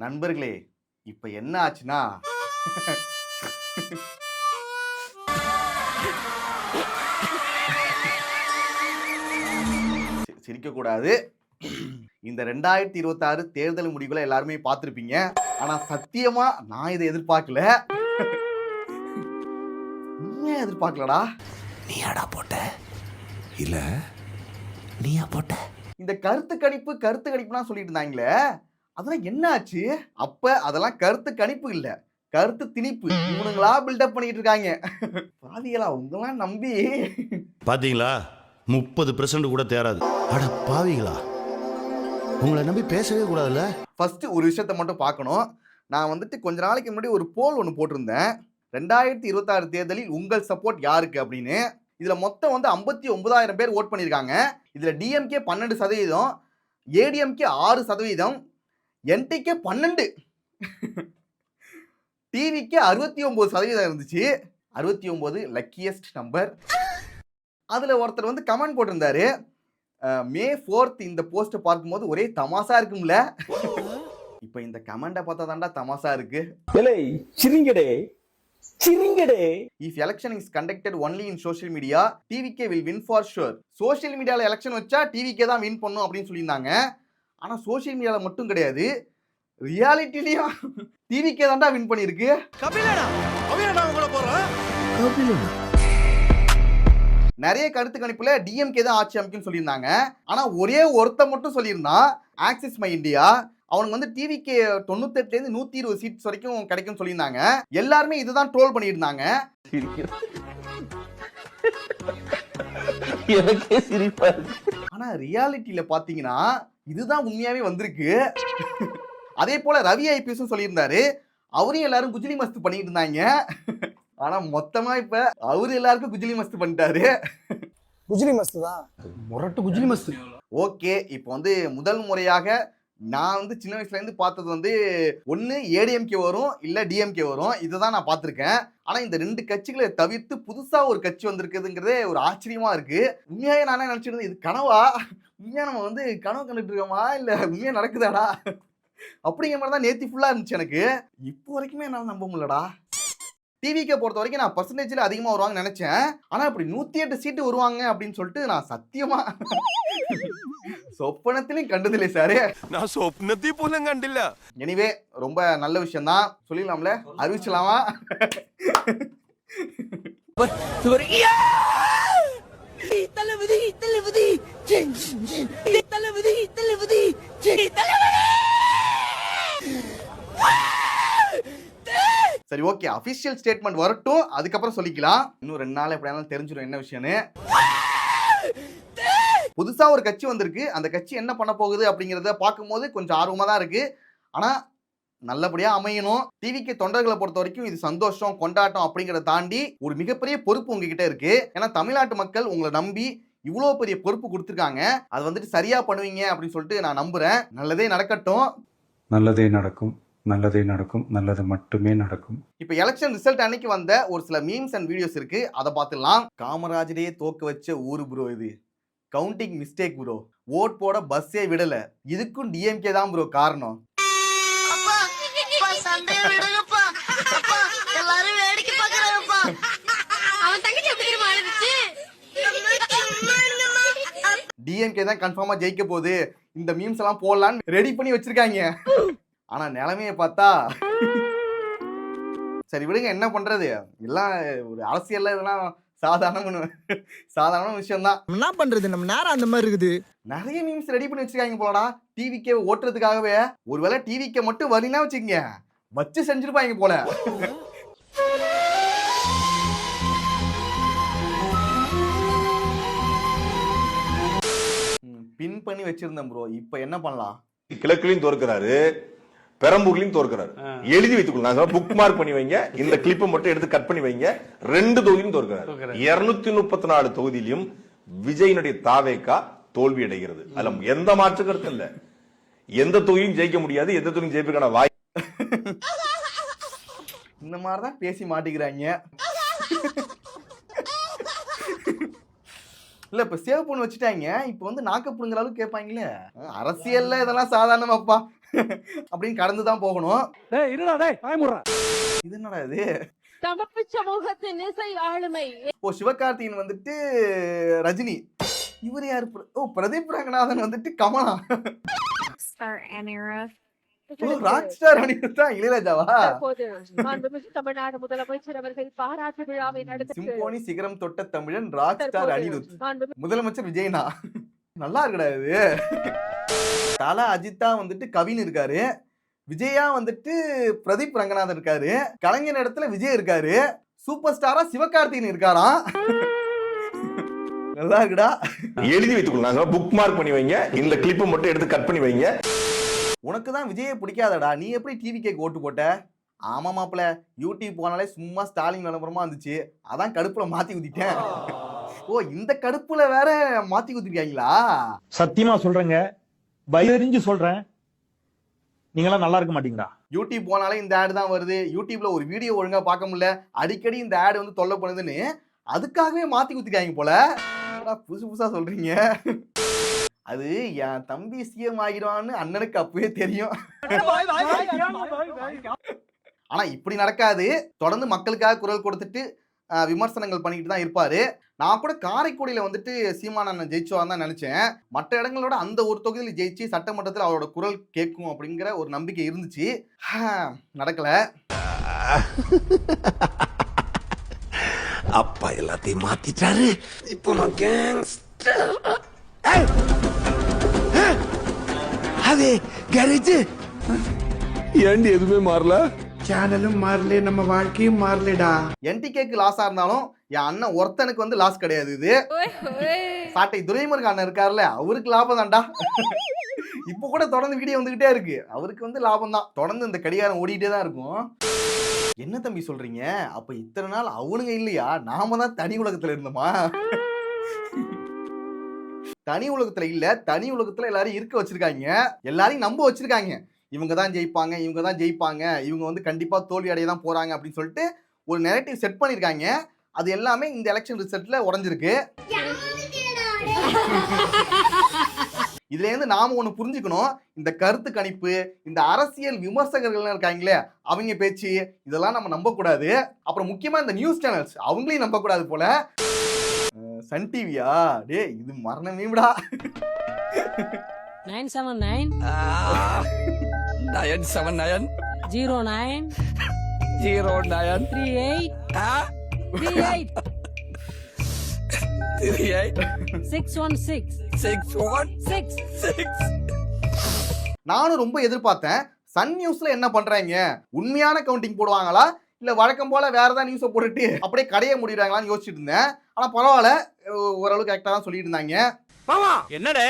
நண்பர்களே, இப்ப என்ன ஆச்சுன்னா சிரிக்க கூடாது. இந்த 2026 தேர்தல் முடிவுகளை எல்லாருமே பார்த்திருப்பீங்க. ஆனா சத்தியமா நான் இதை எதிர்பார்க்கல. நீயே எதிர்பார்க்கலடா. நீயாடா போட்ட? இல்ல நீயா போட்ட? இந்த கருத்து கணிப்புலாம் சொல்லிட்டு இருந்தாங்களே, அதெல்லாம் என்ன ஆச்சு? அப்ப அதெல்லாம் கருத்து கணிப்பு இல்ல, கருத்து திணிப்பு. இவனுங்களா பில்டப் பண்ணிட்டு இருக்காங்க. பாவிகளா உங்களாம் நம்பி பாத்தீங்களா, 30% கூட தேராது. அட பாவிகளா, உங்களை நம்பி பேசவே கூடாதுல்ல. ஃபர்ஸ்ட் ஒரு விஷயத்தை மட்டும் பார்க்கணும். நான் வந்துட்டு கொஞ்ச நாளைக்கு முன்னாடி ஒரு போல் ஒன்று போட்டிருந்தேன். 2026 தேர்தலில் உங்கள் சப்போர்ட் யாருக்கு அப்படின்னு. இதுல மொத்தம் வந்து 59,000 பேர் ஓட் பண்ணியிருக்காங்க. இதுல டிஎம்கே 12%, ஏடிஎம்கே 6%, என்டிகே 12%, டிவிக்கே 69% இருந்துச்சு. 69 லக்கியஸ்ட் நம்பர். அதுல ஒருத்தர் வந்து கமெண்ட் போட்டிருந்தாரு, மே 4th இந்த போஸ்ட் பார்க்கும்போது ஒரே தமாசா இருக்கும்ல. இப்ப இந்த கமெண்ட பார்த்தா தாண்டா தமாசா இருக்கு. If election is conducted only in social media, TVK will win for sure. Social மீடியால எலெக்ஷன் வச்சா டிவிக்கே தான் வின் பண்ணும் அப்படின்னு சொல்லியிருந்தாங்க. ஆனா சோஷியல் மீடியால மட்டும் கிடையாது, ரியாலிட்டிலயும் டிவிக்கே தான்டா வின் பண்ணிருக்கு. நிறைய கருத்து கணிப்புல டிஎம்கே தான் ஆட்சி அமைக்கும் சொல்லியிருந்தாங்க. ஆனா ஒரே ஒருத்த மட்டும் சொல்லியிருந்தான், ஆக்சிஸ் மை இந்தியா. அவனுக்கு வந்து டிவிக்கு 98 120 சீட்ஸ் வரைக்கும் கிடைக்கும் சொல்லியிருந்தாங்க. எல்லாருமே இதுதான் ட்ரோல் பண்ணியிருந்தாங்க. ஆனா ரியாலிட்டியில பாத்தீங்கன்னா இதுதான் உண்மையாவே வந்திருக்கு. அதே போல ரவி ஐபிஎஸ் சொல்லியிருந்தாரு, அவரையும் எல்லாரும் குஜிலி மஸ்து பண்ணிட்டு இருந்தாங்க. ஆனா மொத்தமா இப்ப அவரு எல்லாருக்கும் குஜிலி மஸ்து பண்ணிட்டாரு. குஜிலி மஸ்து தான், முரட்டு குஜிலி மஸ்து. ஓகே, இப்போ வந்து முதல் முறையாக நான் வந்து சின்ன வயசுல இருந்து பார்த்தது வந்து ஒன்னு ஏடிஎம்கே வரும் இல்ல டிஎம்கே வரும், இதுதான் நான் பார்த்திருக்கேன். ஆனா இந்த ரெண்டு கட்சிகளை தவிர்த்து புதுசா ஒரு கட்சி வந்திருக்குதுங்கிறதே ஒரு ஆச்சரியமா இருக்கு. உண்மையாவே நானே நினைச்சிருந்தேன், இது கனவா, உண்மையா நம்ம வந்து கனவு கண்டுட்டு இருக்கோமா இல்ல உண்மையா நடக்குதாடா அப்படிங்கிற மாதிரி தான் நேத்தி ஃபுல்லா இருந்துச்சு எனக்கு. இப்போ வரைக்குமே என்னால நம்ப முடியலடா. டிவிக்கே பொறுத்த வரைக்கும் நான் பர்சன்டேஜ்ல அதிகமா வருவாங்கன்னு நினைச்சேன். ஆனா இப்படி 108 சீட்டு வருவாங்க அப்படின்னு சொல்லிட்டு நான் சத்தியமா சொப்பனத்திலையும் கண்டதில்லை சாரு. நான் சொப்னத்தையும் போல கண்டில்ல. எனிவே ரொம்ப நல்ல விஷயம் தான். சொல்லிடலாம்ல, அறிவிச்சலாமா? சரி ஓகே, அபிஷியல் ஸ்டேட்மெண்ட் வரட்டும், அதுக்கப்புறம் சொல்லிக்கலாம். இன்னும் 2 நாள் எப்படியாலும் தெரிஞ்சிடும் என்ன விஷயம்னு. புதுசா ஒரு கட்சி வந்திருக்கு, அந்த கட்சி என்ன பண்ண போகுது அப்படிங்கறத பார்க்கும்போது கொஞ்சம் ஆர்வமா தான் இருக்கு. ஆனா நல்லபடியா அமையணும். டிவிக்கு தொண்டர்களை பொறுத்த வரைக்கும் இது சந்தோஷம் கொண்டாட்டம் அப்படிங்கறத தாண்டி ஒரு மிகப்பெரிய பொறுப்பு உங்ககிட்ட இருக்கு. ஏன்னா தமிழ்நாட்டு மக்கள் உங்களை நம்பி இவ்வளவு பெரிய பொறுப்பு கொடுத்துருக்காங்க. அது வந்துட்டு சரியா பண்ணுவீங்க அப்படின்னு சொல்லிட்டு நான் நம்புறேன். நல்லதே நடக்கட்டும். நல்லதே நடக்கும், நல்லதே நடக்கும், நல்லது மட்டுமே நடக்கும். இப்ப எலெக்ஷன் ரிசல்ட் அன்னைக்கு வந்த ஒரு சில மீம்ஸ் அண்ட் வீடியோஸ் இருக்கு, அதை பார்த்துடலாம். காமராஜரே தோக்க வச்ச ஊரு ப்ரோ இது, கவுண்டிங் மிஸ்டேக் ப்ரோ, ஓட் போட பஸ்ஸே விடல, இதுக்கும் டிஎம்கே தான் ப்ரோ காரணம். டிஎம்கே தான் கன்ஃபார்மா ஜெயிக்க போகுது, இந்த மீம்ஸ் எல்லாம் போடலான்னு ரெடி பண்ணி வச்சிருக்காங்க. ஆனா நிலைமையை பார்த்தா சரி விடுங்க, என்ன பண்றது, எல்லாம் ஒரு அரசியல்ல இதெல்லாம் சாதாரண விஷயம் தான். என்ன பண்றது, நம்ம நேரம் அந்த மாதிரி இருக்குது. நிறைய மீம்ஸ் ரெடி பண்ணி வச்சிருக்காங்க போலடா டிவிக்கே ஓட்டுறதுக்காகவே. ஒருவேளை டிவிக்கே மட்டும் வரலனா வச்சுக்கங்க, வச்சு செஞ்சிருப்பாங்க போல. பின் பண்ணி வச்சிருந்தேன் ப்ரோ, இப்போ என்ன பண்ணலாம்? கிழக்குலையும் தோற்கிறாரு, பெரம்பூர்லயும் தோற்கிறாரு. எழுதி வைத்துக்கொள்ள, புக் மார்க் பண்ணி வைங்க. இந்த கிளிப்பை மட்டும் எடுத்து கட் பண்ணி வைங்க. 2 தொகுதியும் தோற்கிறாரு. 234 தொகுதியிலும் விஜயினுடைய தாவேக்கா தோல்வி அடைகிறது. அதுல எந்த மாற்று கருத்து இல்ல. எந்த தொகுதியும் ஜெயிக்க முடியாது, எந்த தொகுதியும் ஜெயிப்பதற்கான வாய். இந்த மாதிரிதான் பேசி மாட்டிக்கிறாங்க. இல்ல இப்ப சேவ் பண்ணி வச்சுட்டாங்க, இப்ப வந்து நாக்கப்புடுங்கிற அளவுக்கு கேட்பாங்களே. அரசியல்ல இதெல்லாம் சாதாரணமாப்பா. அப்படின்னு கடந்துதான் போகணும். டேய் இருடா டேய் பயமுறா. இது என்னடா இது? தமிழ் சமூகத்தின் இசை ஆளுமை. ஓ, சிவகார்த்திகேயன் வந்துட்டு ரஜினி. இவர் யாரு? ஓ, பிரதீப் ரங்கநாதன் வந்துட்டு கமலா. ஓ, ராக் ஸ்டார் அனிருத்தா இளையராஜாவா? தற்போது மாண்புமிகு தமிழ்நாடு முதலமைச்சர் அவர்கள் பாராட்டு விழாவை நடத்தி சிம்போனி சிகரம் தொட்ட தமிழன் ராக் ஸ்டார் அனிருத். முதலமைச்சர் விஜய்னா. நல்லா இருக்குடா இது. தல அஜித்தா வந்துட்டு கவின் இருக்காரு, விஜயா வந்துட்டு பிரதீப் ரங்கநாதன் இருக்காரு, கலைஞர் இடத்துல விஜய் இருக்காரு, சூப்பர் ஸ்டாரா சிவகார்த்திகேயன் இருக்காராம். நல்லா இருக்குடா. எழுதி வைத்துக் கொள்ளுங்க, புக் மார்க் பண்ணி வைங்க, இந்த கிளிப்பை மட்டும் எடுத்து கட் பண்ணி வைங்க. உனக்கு தான் விஜயை பிடிக்காதடா, நீ எப்படி டிவிகேக்கு ஓட்டு போட்ட? ஆமா மாப்பிள, யூடியூப் போனாலே சும்மா ஸ்டாலின் விளம்பரமா இருந்துச்சு, அதான் கடுப்புல மாத்தி ஊத்திட்டேன். ஓ, இந்த கடுப்புல வேற மாத்தி ஊத்திருக்காங்களா? சத்தியமா சொல்றேங்க, பயறிஞ்சு சொல்றேன், நீங்களாம் நல்லா இருக்க மாட்டீங்களா? யூடியூப் போனாலே இந்த ஆடு தான் வருது, யூடியூப்ல ஒரு வீடியோ ஒழுங்கா பார்க்க முடியல, அடிக்கடி இந்த ஆடு வந்து தொல்லை பண்ணுதுன்னு அதுக்காகவே மாத்தி ஊத்திருக்காங்க போல. புதுசு புதுசா சொல்றீங்க. அது என் தம்பி சிஎம் ஆகிடுவான்னு அண்ணனுக்கு அப்பவே தெரியும். ஆனா இப்படி நடக்காது. தொடர்ந்து மக்களுக்காக குரல் கொடுத்துட்டு விமர்சனங்கள் பண்ணிட்டு தான் இருப்பாரு. நான் கூட காரைக்குடியில வந்துட்டு சீமான் அண்ணன் ஜெயிச்சுவான்னு தான் நினைச்சேன். மற்ற இடங்களோட அந்த ஒரு தொகுதியில் ஜெயிச்சு சட்டமன்றத்தில் அவரோட குரல் கேட்கும் அப்படிங்கிற ஒரு நம்பிக்கை இருந்துச்சு. நடக்கல. அப்பா எல்லாத்தையும் மாத்திட்டாரு. இப்போ நான் கேங்ஸ்டர். அதே கேரேஜ் ஏண்டி எதுவுமே மாறல? சேனலும் மாறல, நம்ம வாழ்க்கையும் மாறலடா. என்டிகேக்கு லாஸா இருந்தாலும் என் அண்ணன் ஒருத்தனுக்கு வந்து லாஸ் கிடையாது. இது சாட்டை துரைமுருகன் அண்ணன் இருக்காருல்ல, அவருக்கு லாபம் தான்டா. இப்போ கூட தொடர்ந்து வீடியோ வந்துகிட்டே இருக்கு, அவருக்கு வந்து லாபம் தான். தொடர்ந்து இந்த கடிகாரம் ஓடிட்டே தான் இருக்கும். என்ன தம்பி சொல்றீங்க? அப்ப இத்தனை நாள் அவனுங்க இல்லையா, நாம தான் தனி உலகத்துல இருந்தோமா? தனி உலகத்துல இல்ல, தனி உலகத்துல எல்லாரும் இருக்க வச்சிருக்காங்க, எல்லாரையும் நம்ப வச்சிருக்காங்க. இவங்க தான் ஜெயிப்பாங்க, இவங்க தான் ஜெயிப்பாங்க, இவங்க வந்து கண்டிப்பா தோல்வி அடைய தான் போறாங்க அப்படின்னு சொல்லிட்டு ஒரு நெரேட்டிவ் செட் பண்ணிருக்காங்க. அது எல்லாமே இந்த எலெக்ஷன் ரிசல்ட்ல உடைஞ்சிருக்கு. இதுல இருந்து நாம ஒண்ணு புரிஞ்சுக்கணும், இந்த கருத்து கணிப்பு, இந்த அரசியல் விமர்சகர்கள் இருக்காங்களே அவங்க பேச்சு, இதெல்லாம் நம்ம நம்ப கூடாது. அப்புறம் முக்கியமா இந்த நியூஸ் சேனல்ஸ் அவங்களையும் நம்ப கூடாது போல. சன் டிவியா? டே, இது மரண மீம்டா. 979 979 09 09 38 38 616 616. நானும் ரொம்ப எதிர்பார்த்தேன், சன் நியூஸ்ல என்ன பண்றாங்க, உண்மையான கவுண்டிங் போடுவாங்களா இல்ல வழக்கம் போல வேற ஏதாவது நியூஸை போட்டுட்டு அப்படியே கடையை முடிடுறாங்களான்னு யோசிச்சுட்டு இருந்தேன். ஆனா பரவாயில்ல, ஓரளவுக்கு கரெக்டா தான் சொல்லிட்டு இருந்தாங்க. மாமா என்னடே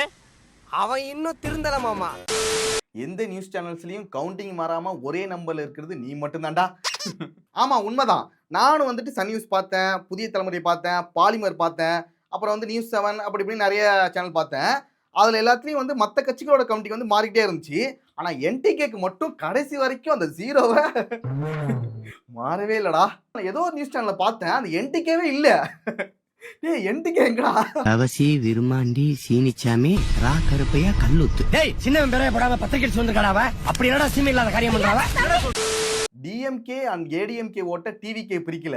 அவன் இன்னும் திருந்தல மாமா. எந்த நியூஸ் சேனல்ஸ்லயும் கவுண்டிங் மாறாம ஒரே நம்பர்ல இருக்கிறது நீ மட்டும்தான்டா. ஆமா, உண்மைதான். நானும் வந்துட்டு சன் நியூஸ் பார்த்தேன், புதிய தலைமுறை பார்த்தேன், பாலிமர் பார்த்தேன், அப்புறம் வந்து நியூஸ் 7 அப்படி இப்படி நிறைய சேனல் பார்த்தேன். அதுல எல்லாத்துலயும் வந்து மற்ற கட்சிகளோட கவுண்டிங் வந்து மாறிக்கிட்டே இருந்துச்சு. ஆனா என்டிகேக்கு மட்டும் கடைசி வரைக்கும் அந்த ஜீரோவை மாறவே இல்லடா. ஏதோ ஒரு நியூஸ் சேனல்ல பார்த்தேன், அந்த என்டிகேவே இல்ல. டேய், என்டிகே எங்கடா? அவசி விருமாண்டி சீனிச்சாமி ரா கருப்பையா கல்லுத்து. டேய் சின்னவன் பெரிய படாம பத்திரிக்கை வந்திருக்காடாவ. அப்படி என்னடா சீமை இல்லாத காரியம் பண்றாவ? டிஎம்கே அண்ட் ஏடிஎம்கே ஓட்ட டிவிகே பிரிக்கல,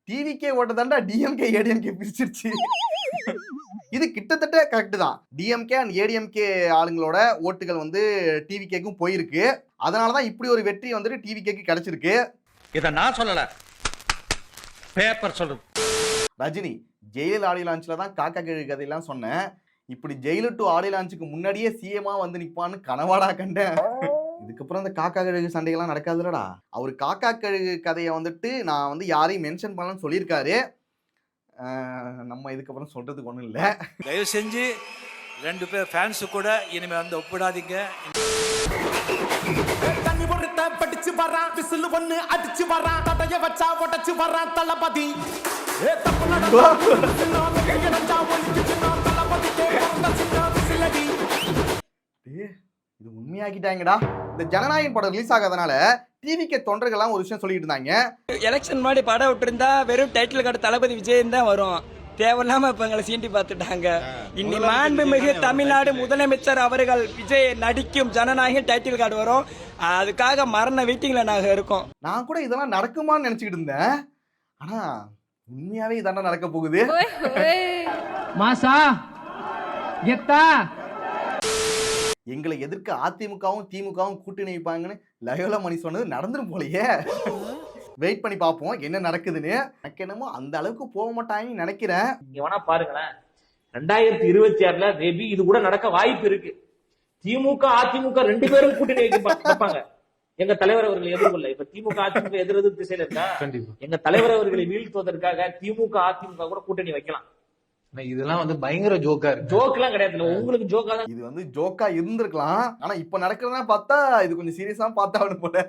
டிவிகே ஓட்ட தாண்டா டிஎம்கே ஏடிஎம்கே பிரிச்சிருச்சு. இது கிட்டத்தட்ட கரெக்ட் தான். டிஎம்கே அண்ட் ஏடிஎம்கே ஆளுங்களோட ஓட்டுகள் வந்து டிவிகேக்கும் போயிருக்கு. அதனாலதான் இப்படி ஒரு வெற்றி வந்துட்டு டிவிகேக்கு கிடைச்சிருக்கு. இத நான் சொல்லல, பேப்பர் சொல்றது. ரஜினி ஜெயில் ஆடியோ லான்ச்ல தான் காக்கா கழுகு கதையெல்லாம் சொன்னேன். இப்படி ஜெயிலு டு ஆடியோ லான்ச்சுக்கு முன்னாடியே சிஎம்மா வந்து நிப்பான்னு கனவாடா கண்டேன். இதுக்கப்புறம் இந்த காக்கா கழுகு சண்டைகள்லாம் நடக்காதுல்லடா. அவர் காக்கா கழுகு கதையை வந்துட்டு நான் வந்து யாரையும் மென்ஷன் பண்ணலன்னு சொல்லியிருக்காரு. நம்ம இதுக்கப்புறம் சொல்றதுக்கு ஒன்றும் இல்லை. தயவு செஞ்சு 2 பேர் ஃபேன்ஸு கூட இனிமே வந்து ஒப்பிடாதீங்க. தண்ணி பொறுத்த படிச்சு வரான், விசில் ஒண்ணு அடிச்சு வரான், தடைய வச்சா உடைச்சு வரான் தளபதி. இது உண்மையாக்கிட்டாங்கடா. இந்த ஜனநாயகம் படம் ரிலீஸ் ஆகாதனால டிவிக்கு தொண்டர்கள்லாம் ஒரு விஷயம் சொல்லிட்டு இருந்தாங்க. எலெக்ஷன் மாதிரி படம் விட்டுருந்தா வெறும் டைட்டில் கார்டு தளபதி விஜய் தான் வரும். தேவையில்லாம இப்ப எங்களை சீண்டி பார்த்துட்டாங்க. இன்னி மாண்புமிகு தமிழ்நாடு முதலமைச்சர் அவர்கள் விஜய் நடிக்கும் ஜனநாயக டைட்டில் கார்டு வரும். அதுக்காக மரண வெயிட்டிங்ல நாங்க இருக்கோம். நான் கூட இதெல்லாம் நடக்குமான்னு நினைச்சுக்கிட்டு இருந்தேன். ஆனா உண்மையாவே இதாண்டா நடக்க போகுது. மாசா கெத்தா எங்களை எதிர்க்க அதிமுகவும் திமுகவும் கூட்டணி வைப்பாங்கன்னு லயோலா மணி சொன்னது நடந்துரும் போலயே. வெயிட் பண்ணி பார்ப்போம் என்ன நடக்குதுன்னு. எனக்கு என்னமோ அந்த அளவுக்கு போக மாட்டாங்கன்னு நினைக்கிறேன். நீங்க வேணா பாருங்களேன், 2026 மேபி இது கூட நடக்க வாய்ப்பு இருக்கு. திமுக அதிமுக 2 பேரும் கூட்டணி வைப்பாங்க. எங்க தலைவர் அவர்களை எதிர்கொள்ள இப்ப திமுக அதிமுக எதிர்த்து திசையில இருக்கா, எங்க தலைவர் அவர்களை வீழ்த்துவதற்காக திமுக அதிமுக கூட கூட்டணி வைக்கலாம். இதெல்லாம் வந்து பயங்கர ஜோக்கா இருக்கு. ஜோக் எல்லாம் கிடையாது, உங்களுக்கு ஜோக்கா தான். இது வந்து ஜோக்கா இருந்திருக்கலாம். ஆனா இப்ப நடக்கிறதா பார்த்தா இது கொஞ்சம் சீரியஸா பார்த்தாவனு போல.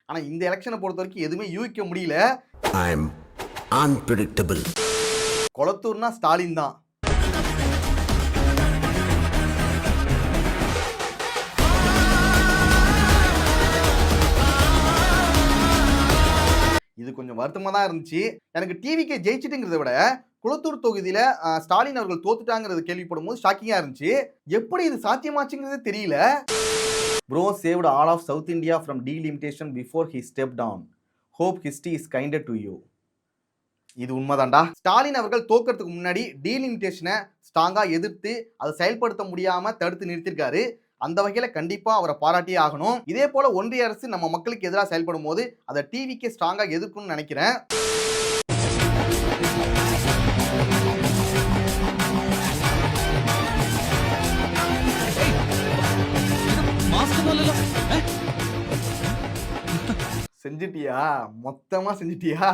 ஆனா இந்த எலெக்ஷனை பொறுத்த வரைக்கும் எதுவுமே யூகிக்க முடியல. ஐ அம் அன்பிரெடிக்டபிள். கொளத்தூர்னா ஸ்டாலின் தான். இது கொஞ்சம் வருத்தமா தான் இருந்துச்சு. எனக்கு டிவிக்கே ஜெயிச்சிட்டுங்கிறத விட குளத்தூர் தொகுதியில ஸ்டாலின் அவர்கள் தோத்துட்டாங்கிறது கேள்விப்படும் போது ஷாக்கிங்கா இருந்துச்சு. எப்படி இது சாத்தியமாச்சுங்கிறது தெரியல. Bro saved all of South India from delimitation before he stepped down. Hope history is kinder to you. இது உண்மைதான்டா. ஸ்டாலின் அவர்கள் தோக்கிறதுக்கு முன்னாடி டீலிமிட்டேஷனை ஸ்ட்ராங்கா எதிர்த்து அதை செயல்படுத்த முடியாம தடுத்து நிறுத்திருக்காரு. அந்த வகையில கண்டிப்பா அவரை பாராட்டியே ஆகணும். இதே போல ஒன்றிய அரசு நம்ம மக்களுக்கு எதிராக செயல்படும் போது அதை டிவிக்கு ஸ்ட்ராங்கா எதிர்க்கணும்னு நினைக்கிறேன். செஞ்சிட்டியா? மொத்தமா செஞ்சிட்டியா?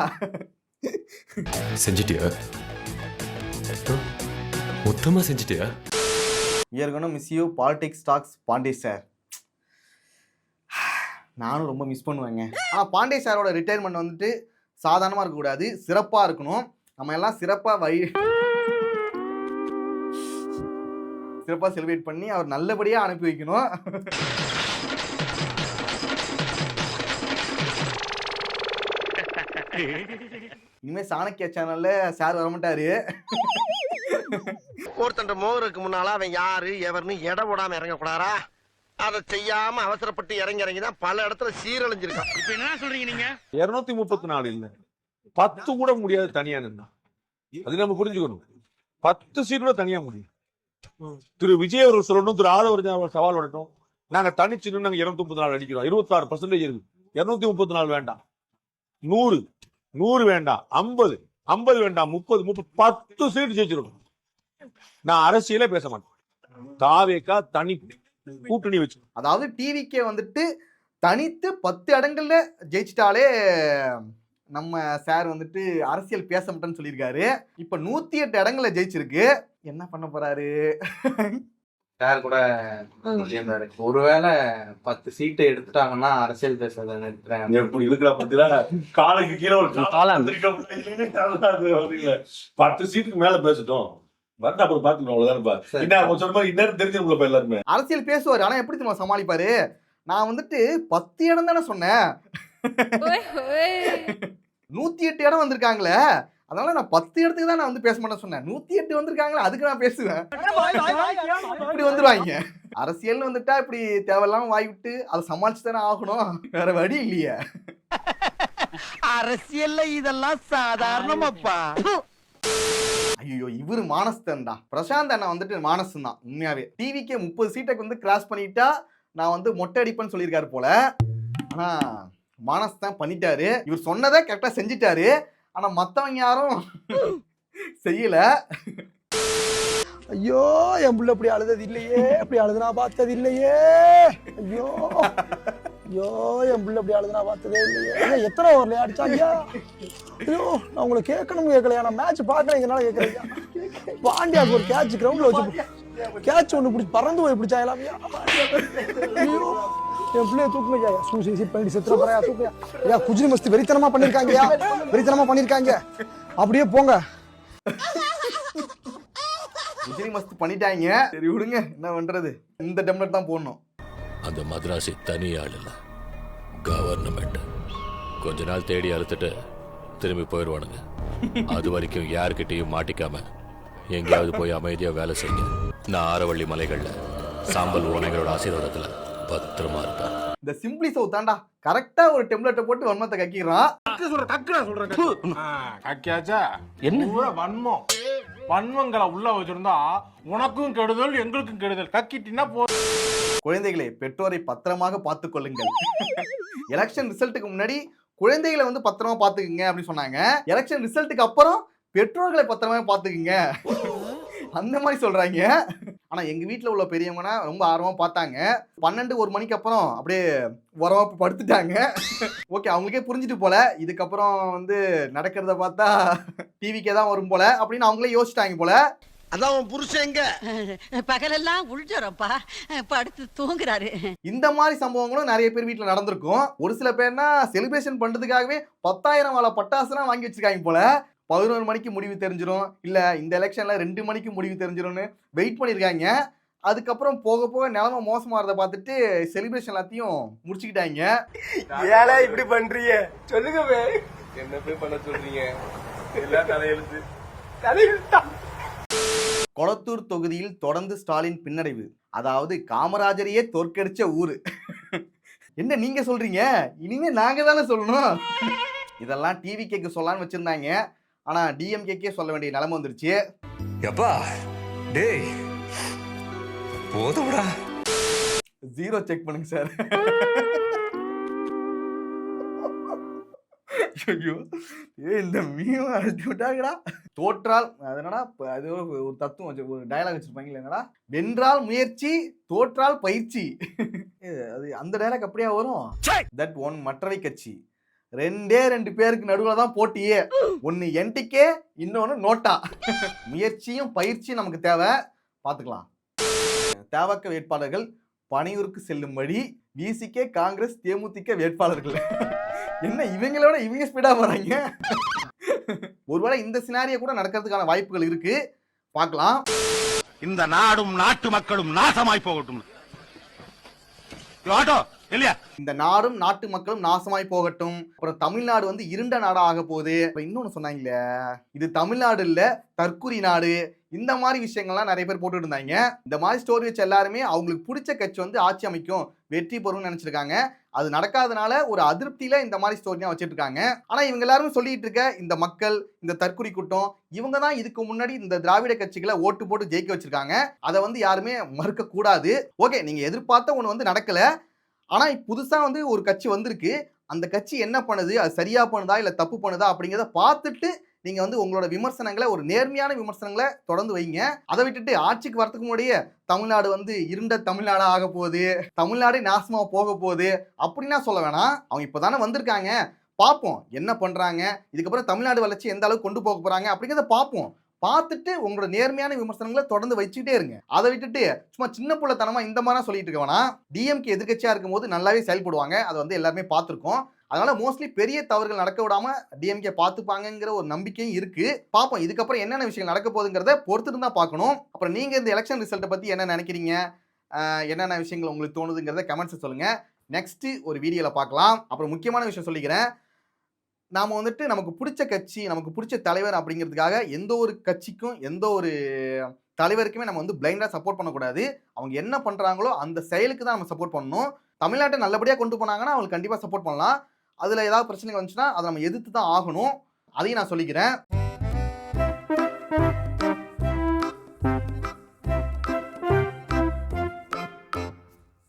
செஞ்சிட்டியா? மொத்தமா செஞ்சிட்டியா? We are gonna miss you, politics talks Pandey sir. நானும் ரொம்ப மிஸ் பண்ணுவேங்க. ஆனால் பாண்டே சாரோட ரிட்டையர்மெண்ட் வந்துட்டு சாதாரணமாக இருக்கக்கூடாது, சிறப்பாக இருக்கணும். நம்ம எல்லாம் சிறப்பாக செலிப்ரேட் பண்ணி அவர் நல்லபடியாக அனுப்பி வைக்கணும். இனிமேல் சாணக்கிய சேனல்ல சார் வரமாட்டாரு. ஒருத்தன் மோகருக்கு முன்னால அவன் யாரு எவர்னு எடை போடாம இறங்கக்கூடாரா? அதை செய்யாம அவசரப்பட்டு இறங்கிதான் பல இடத்துல சீரழிஞ்சிருக்கான். இப்ப என்ன சொல்றீங்க நீங்க? 234 இல்ல 10 கூட முடியாது தனியா நின்னா. அது நம்ம புரிஞ்சுக்கணும். 10 சீட் கூட தனியா முடியும். திரு விஜய் அவர்கள் சொல்லணும், திரு ஆதவ சவால் விடட்டும். நாங்க தனிச்சு நாங்க 234 அடிக்கிறோம். 26% இருக்கு. 234 வேண்டாம், 100 வேண்டாம், 50 வேண்டாம், 30 10 சீட் ஜெயிச்சிருக்கோம். நான் அரசியலே பேச மாட்டேன். தாவேகா தனி கூட்டணி வச்சு, அதாவது டிவிக்கே வந்துட்டு தனித்து 10 இடங்கள்ல ஜெயிச்சிட்டாலே நம்ம சார் வந்துட்டு அரசியல் பேச மாட்டேன்னு சொல்லியிருக்காரு. இப்ப 108 இடங்கள்ல ஜெயிச்சிருக்கு. என்ன பண்ண போறாரு சார் கூட? ஒருவேளை 10 சீட்டை எடுத்துட்டாங்கன்னா அரசியல் பேசுறத நிறுத்துறேன். எப்படி இருக்கிற பத்தில காலுக்கு கீழே ஒரு 10 சீட்டுக்கு மேல பேசட்டும். அப்புறம் பாத்துக்கணும், அவ்வளவுதான். இன்னும் தெரிஞ்சு எல்லாருமே அரசியல் பேசுவாரு. ஆனா எப்படி தெரியுமா சமாளிப்பாரு? நான் வந்துட்டு 10 இடம் தானே சொன்னேன், 108 இடம் வந்திருக்காங்களே, அதனால நான் 10 இடத்துக்கு தான் நான் வந்து பேச மாட்டேன் சொன்னேன். 108 வந்திருக்காங்களா, அதுக்கு நான் பேசுவேன். இப்படி வந்துருவாங்க. அரசியல்னு வந்துட்டா இப்படி தேவையில்லாம வாய் விட்டு அதை சமாளிச்சு தானே ஆகணும், வேற வழி இல்லையே. அரசியல்ல இதெல்லாம் சாதாரணமாப்பா. ஐயோ, இவரு மானஸ்தன் தான். பிரசாந்த் அண்ணா வந்துட்டு மானசன் தான். உண்மையாவே டிவிக்கே 30 சீட்டுக்கு வந்து கிராஸ் பண்ணிட்டா நான் வந்து மொட்டை அடிப்பேன்னு சொல்லியிருக்காரு போல. ஆனா மானஸ்தான் பண்ணிட்டாரு. இவர் சொன்னதை கரெக்டா செஞ்சிட்டாரு. ஆனா மத்தவங்க யாரும் செய்யல. ஐயோ, என் புள்ள அப்படி அழுதது இல்லையே, அப்படி அழுதுனா பார்த்தது இல்லையே. ஐயோ ஐயோ, என் புள்ள அப்படி அழுதுனா பார்த்ததே இல்லையே. எத்தனை ஓவர்ல அடிச்சாங்க? ஐயோ, நான் உங்களை கேட்கணும் கேட்கலையா? நான் மேட்ச் பார்க்கறேங்கனால கேட்கறேன். பாண்டியாக்கு ஒரு கேட்ச் கிரவுண்ட்ல வச்சு கேட்ச் ஒன்று பிடிச்சி பறந்து போய் பிடிச்சா எல்லாமே. ஐயோ, என் பிள்ளைய தூக்குமையா, சூசி பண்ணி செத்துற போறையா, தூக்குயா. ஐயா, குஜிலி மஸ்தி வெறித்தனமா பண்ணிருக்காங்க. அப்படியே போங்க. குஜிலி மஸ்தி பண்ணிட்டாங்க. சரி விடுங்க, என்ன பண்றது. இந்த டெம்லெட் தான் போடணும். அந்த மദ്രാசி தனி ஆள் இல்ல, கவர்மெண்ட். கொஞ்ச நாள் தேடி அழுத்துட்டு திரும்பி போயிடுவானுங்க. அது வரைக்கும் யார்கிட்டயும் மாட்டிக்காம எங்கேயாவது போய் அமைதியா வேலை செய்யுங்க. நான் ஆரவள்ளி மலைகள்ல சாம்பல் ஓனைகளோட ஆசீர்வாதத்துல பத்திரமா இருப்பேன். இந்த சிம்பிளி சவு தாண்டா கரெக்டா ஒரு டெம்ப்ளேட்டை போட்டு வன்மத்தை கக்கிடுறான். கக்கியாச்சா என்ன வன்மம் வன்மங்களை உள்ள வச்சிருந்தா உனக்கும் கெடுதல் எங்களுக்கும் கெடுதல். கக்கிட்டினா போ. குழந்தைகளை பெற்றோரை பத்திரமாக பார்த்துக் கொள்ளுங்கள். எலெக்ஷன் ரிசல்ட்டுக்கு முன்னாடி குழந்தைகளை வந்து பத்திரமா பார்த்துக்குங்க அப்படின்னு சொன்னாங்க. எலெக்ஷன் ரிசல்ட்டுக்கு அப்புறம் பெற்றோர்களை பத்திரமா பார்த்துக்குங்க அந்த மாதிரி சொல்றாங்க. ஆனா எங்க வீட்டுல உள்ள பெரியவங்கன்னா ரொம்ப ஆர்வமா பார்த்தாங்க. 12-1 மணிக்கு அப்புறம் அப்படியே உரமா படுத்துட்டாங்க. ஓகே, அவங்களுக்கே புரிஞ்சுட்டு போல இதுக்கப்புறம் வந்து நடக்கிறத பார்த்தா டிவிக்கே தான் வரும் போல அப்படின்னு அவங்களே யோசிச்சிட்டாங்க போல. அதான் புருஷன் எங்க பகலெல்லாம் உள்ஜரப்பா படுத்து தூங்குறாரு. இந்த மாதிரி சம்பவங்களும் நிறைய பேர் வீட்டுல நடந்திருக்கும். ஒரு சில பேர்னா செலிப்ரேஷன் பண்றதுக்காகவே 10,000 வாழை பட்டாசுலாம் வாங்கி வச்சிருக்காங்க போல. 11 மணிக்கு முடிவு தெரிஞ்சிடும், இல்ல இந்த எலெக்ஷன்ல 2 மணிக்கு முடிவு தெரிஞ்சிடும்னு வெயிட் பண்ணிருக்காங்க. அதுக்கப்புறம் போக போக நிலைமை மோசமாறத பார்த்துட்டு செலிப்ரேஷன் எல்லாத்தையும் முடிச்சுக்கிட்டாங்க. ஏடா இப்படி பண்றீங்க சொல்லுங்க என்ன போய் பண்ண சொல்றீங்க? எல்லாம் தலையெழுத்து தலையெழுத்தா. கொளத்தூர் தொகுதியில் தொடர்ந்து ஸ்டாலின் பின்னடைவு. அதாவது காமராஜரையே தோற்கடிச்ச ஊரு. என்ன நீங்க சொல்றீங்க? இனிமே நாங்க தானே சொல்லணும். இதெல்லாம் டிவி கேக்கு சொல்லலான்னு வச்சிருந்தாங்க. ஆனா டிஎம்கேக்கே சொல்ல வேண்டிய நிலைமை வந்துருச்சு. எப்பா டேய் போதும்டா. 0 செக் பண்ணுங்க சார். ஐயோ இந்த மீன் அடிச்சு விட்டாங்கடா. தோற்றால் அது என்னடா, அது ஒரு தத்துவம் வச்சு ஒரு டயலாக் வச்சிருப்பாங்களே, என்னடா வென்றால் முயற்சி தோற்றால் பயிற்சி. அது அந்த டயலாக் அப்படியே வரும். தட் ஒன் மற்றவை கட்சி 2 பேருக்கு நடுவில் தான் போட்டியே. ஒன்னு என்டிகே, இன்னொன்னு நோட்டா. முயற்சியும் பயிற்சியும் நமக்கு தேவை, பார்த்துக்கலாம். தேவக்க வேட்பாளர்கள் பனையூருக்கு செல்லும்படி விசிகே, காங்கிரஸ், தேமுதிக வேட்பாளர்கள். என்ன இவங்களோட இவங்க ஸ்பீடா போறாங்க. ஒருவேளை இந்த சினாரியோ கூட நடக்கிறதுக்கான வாய்ப்புகள் இருக்கு, பார்க்கலாம். இந்த நாடும் நாட்டு மக்களும் நாசமாய் போகட்டும். இந்த நாடும் நாட்டு மக்களும் நாசமாய் போகட்டும். அப்புறம் தமிழ்நாடு வந்து இருண்ட நாடா ஆக போகுது. இன்னொன்னு சொன்னாங்களே, இது தமிழ்நாடு இல்ல தற்குறி நாடு. இந்த மாதிரி விஷயங்கள்லாம் நிறைய பேர் போட்டுட்டு இருந்தாங்க. இந்த மாதிரி ஸ்டோரி வச்சு எல்லாருமே அவங்களுக்கு பிடிச்ச கட்சி வந்து ஆட்சி அமைக்கும், வெற்றி பெறும்னு நினைச்சிருக்காங்க. அது நடக்காதனால ஒரு அதிருப்தியில இந்த மாதிரி ஸ்டோரியா வச்சுட்டு இருக்காங்க. ஆனா இவங்க எல்லாரும் சொல்லிட்டு இருக்க இந்த மக்கள், இந்த தற்குறி கூட்டம், இவங்க தான் இதுக்கு முன்னாடி இந்த திராவிட கட்சிகளை ஓட்டு போட்டு ஜெயிக்க வச்சிருக்காங்க. அதை வந்து யாருமே மறுக்க கூடாது. ஓகே, நீங்க எதிர்பார்த்த ஒண்ணு வந்து நடக்கல. ஆனா புதுசா வந்து ஒரு கட்சி வந்திருக்கு. அந்த கட்சி என்ன பண்ணுது, அது சரியா பண்ணுதா இல்ல தப்பு பண்ணுதா அப்படிங்கிறத பார்த்துட்டு நீங்க வந்து உங்களோட விமர்சனங்களை, ஒரு நேர்மையான விமர்சனங்களை தொடர்ந்து வைங்க. அதை விட்டுட்டு ஆட்சிக்கு வரதுக்கு முன்னாடியே தமிழ்நாடு வந்து இருண்ட தமிழ்நாடா ஆக போகுது, தமிழ்நாடே நாசமா போக போகுது அப்படின்னா சொல்ல வேணாம். அவங்க இப்பதானே வந்திருக்காங்க, பார்ப்போம் என்ன பண்றாங்க, இதுக்கப்புறம் தமிழ்நாடு வளர்ச்சி எந்த அளவுக்கு கொண்டு போக போறாங்க அப்படிங்கிறத பார்ப்போம். பார்த்துட்டு உங்களோட நேர்மையான விமர்சனங்களை தொடர்ந்து வச்சுக்கிட்டே இருங்க. அதை விட்டுட்டு சும்மா சின்ன புள்ளத்தனமா இந்த மாதிரி சொல்லிட்டு இருக்க வேணாம். டிஎம்கே எதிர்க்கட்சியா இருக்கும் போது நல்லாவே செயல்படுவாங்க, அதை வந்து எல்லாருமே பார்த்துருக்கோம். அதனால மோஸ்ட்லி பெரிய தவறுகள் நடக்க விடாம டிஎம்கே பார்த்துப்பாங்கிற ஒரு நம்பிக்கையும் இருக்கு. பார்ப்போம் இதுக்கப்புறம் என்னென்ன விஷயங்கள் நடக்க போகுதுங்கிறத பொறுத்துட்டு தான் பார்க்கணும். அப்புறம் நீங்க இந்த எலெக்ஷன் ரிசல்ட்டை பத்தி என்ன நினைக்கிறீங்க, என்னென்ன விஷயங்கள் உங்களுக்கு தோணுதுங்கிறத கமெண்ட்ஸ் சொல்லுங்க. நெக்ஸ்ட் ஒரு வீடியோல பார்க்கலாம். அப்புறம் முக்கியமான விஷயம் சொல்லிக்கிறேன், நாம வந்துட்டு நமக்கு பிடிச்ச கட்சி, நமக்கு பிடிச்ச தலைவர் அப்படிங்கிறதுக்காக எந்த ஒரு கட்சிக்கும் எந்த ஒரு தலைவருக்குமே நம்ம வந்து பிளைண்டா சப்போர்ட் பண்ணக்கூடாது. அவங்க என்ன பண்றாங்களோ அந்த செயலுக்கு தான் நம்ம சப்போர்ட் பண்ணணும். தமிழ்நாட்டை நல்லபடியா கொண்டு போனாங்கன்னா அவங்களுக்கு கண்டிப்பா சப்போர்ட் பண்ணலாம். அதுல ஏதாவது பிரச்சனை வந்துச்சுன்னா அதை நம்ம எதிர்த்து தான் ஆகணும். அதையும் நான் சொல்லிக்கிறேன்.